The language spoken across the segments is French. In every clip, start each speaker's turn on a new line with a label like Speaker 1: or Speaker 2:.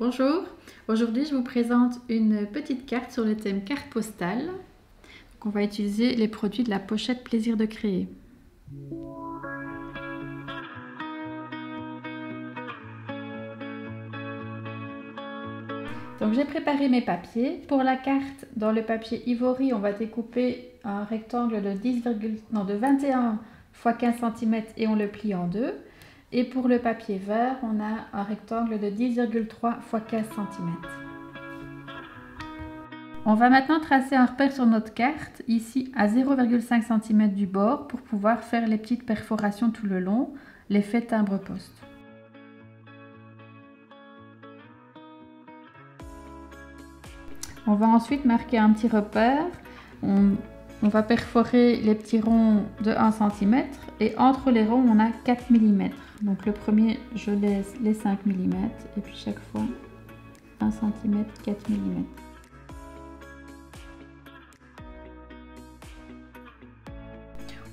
Speaker 1: Bonjour, aujourd'hui je vous présente une petite carte sur le thème carte postale. Donc, on va utiliser les produits de la pochette Plaisir de créer. Donc j'ai préparé mes papiers. Pour la carte, dans le papier ivory, on va découper un rectangle de 21 x 15 cm et on le plie en deux. Et pour le papier vert, on a un rectangle de 10,3 x 15 cm. On va maintenant tracer un repère sur notre carte, ici à 0,5 cm du bord, pour pouvoir faire les petites perforations tout le long, l'effet timbre-poste. On va ensuite marquer un petit repère. On va perforer les petits ronds de 1 cm et entre les ronds on a 4 mm. Donc le premier je laisse les 5 mm et puis chaque fois 1 cm, 4 mm.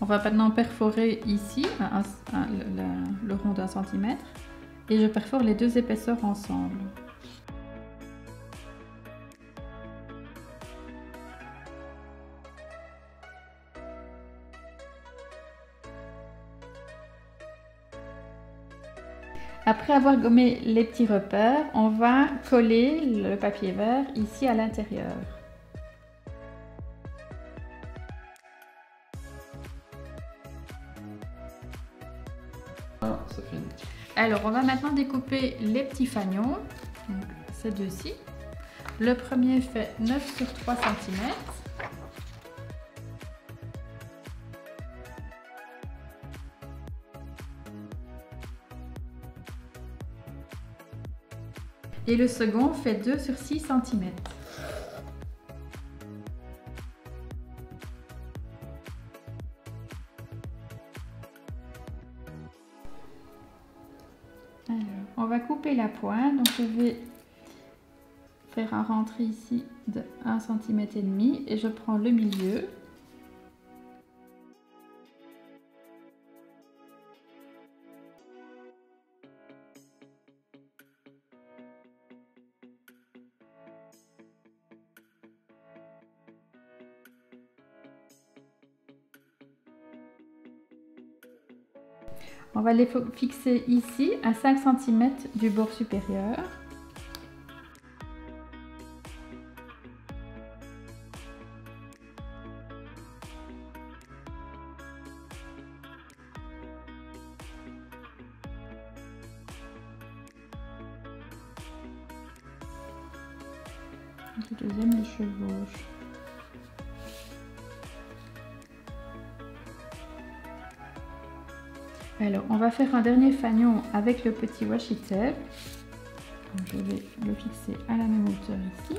Speaker 1: On va maintenant perforer ici le rond d'1 cm et je perfore les deux épaisseurs ensemble. Après avoir gommé les petits repères, on va coller le papier vert ici à l'intérieur.
Speaker 2: Ah, ça finit.
Speaker 1: Alors, on va maintenant découper les petits fanions, donc ces deux-ci. Le premier fait 9 sur 3 cm. Et le second fait 2 sur 6 cm. Alors, on va couper la pointe, donc je vais faire un rentré ici de 1 cm et demi et je prends le milieu. On va les fixer ici à 5 cm du bord supérieur. Le deuxième le chevauche. Alors, on va faire un dernier fanion avec le petit washi tape. Donc, je vais le fixer à la même hauteur ici.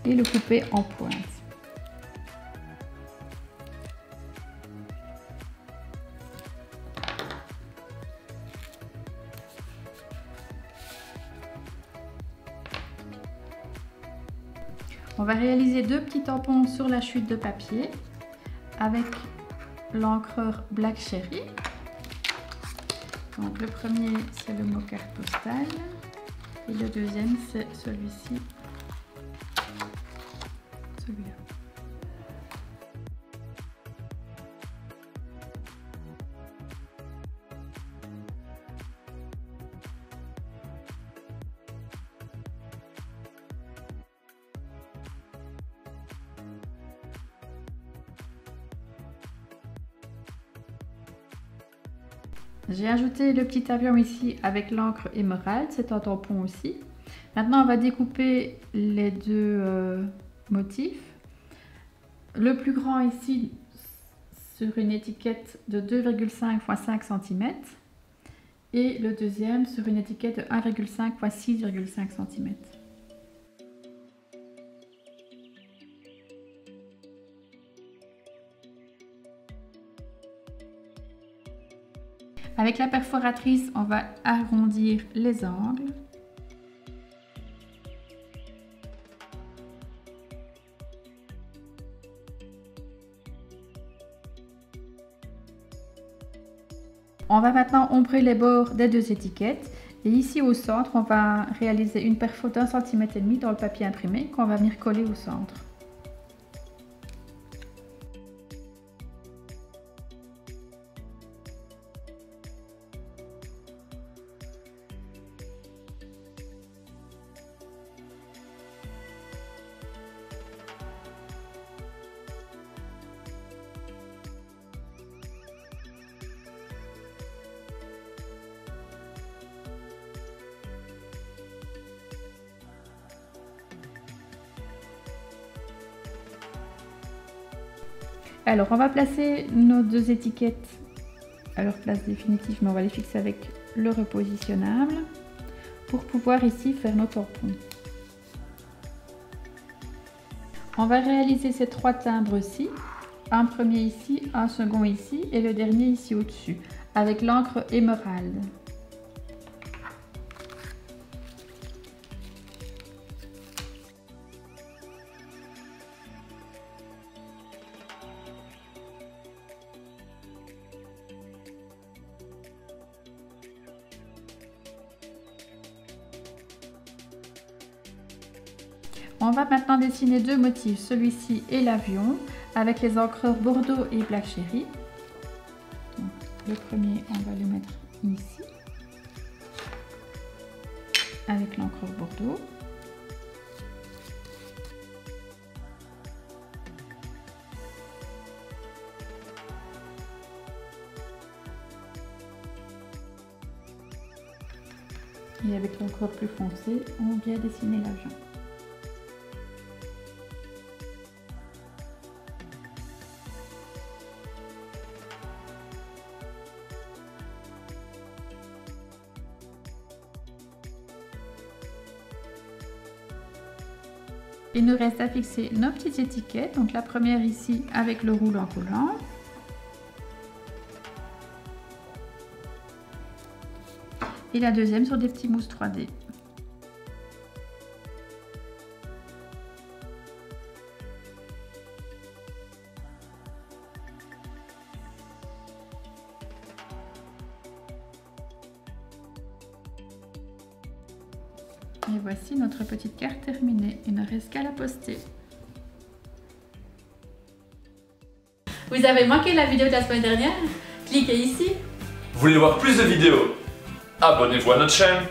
Speaker 1: Et le couper en pointe. On va réaliser deux petits tampons sur la chute de papier avec l'encreur Black Cherry. Donc le premier c'est le mot carte postale et le deuxième c'est celui-ci, celui-là. J'ai ajouté le petit avion ici avec l'encre émeraude, c'est un tampon aussi. Maintenant on va découper les deux motifs. Le plus grand ici sur une étiquette de 2,5 x 5 cm et le deuxième sur une étiquette de 1,5 x 6,5 cm. Avec la perforatrice, on va arrondir les angles. On va maintenant ombrer les bords des deux étiquettes. Et ici au centre, on va réaliser une perfo d'1,5 cm dans le papier imprimé qu'on va venir coller au centre. Alors, on va placer nos deux étiquettes à leur place définitive, mais on va les fixer avec le repositionnable pour pouvoir ici faire nos tampons. On va réaliser ces 3 timbres-ci, un premier ici, un second ici et le dernier ici au-dessus, avec l'encre émeraude. On va maintenant dessiner 2 motifs, celui-ci et l'avion, avec les encreurs Bordeaux et Black Cherry. Donc, le premier, on va le mettre ici, avec l'encreur Bordeaux. Et avec l'encreur plus foncée, on vient dessiner l'avion. Il nous reste à fixer nos petites étiquettes. Donc la première ici avec le rouleau collant. Et la deuxième sur des petits mousses 3D. Et voici notre petite carte terminée. Il ne reste qu'à la poster.
Speaker 2: Vous avez manqué la vidéo de la semaine dernière? Cliquez ici.
Speaker 3: Vous voulez voir plus de vidéos? Abonnez-vous à notre chaîne.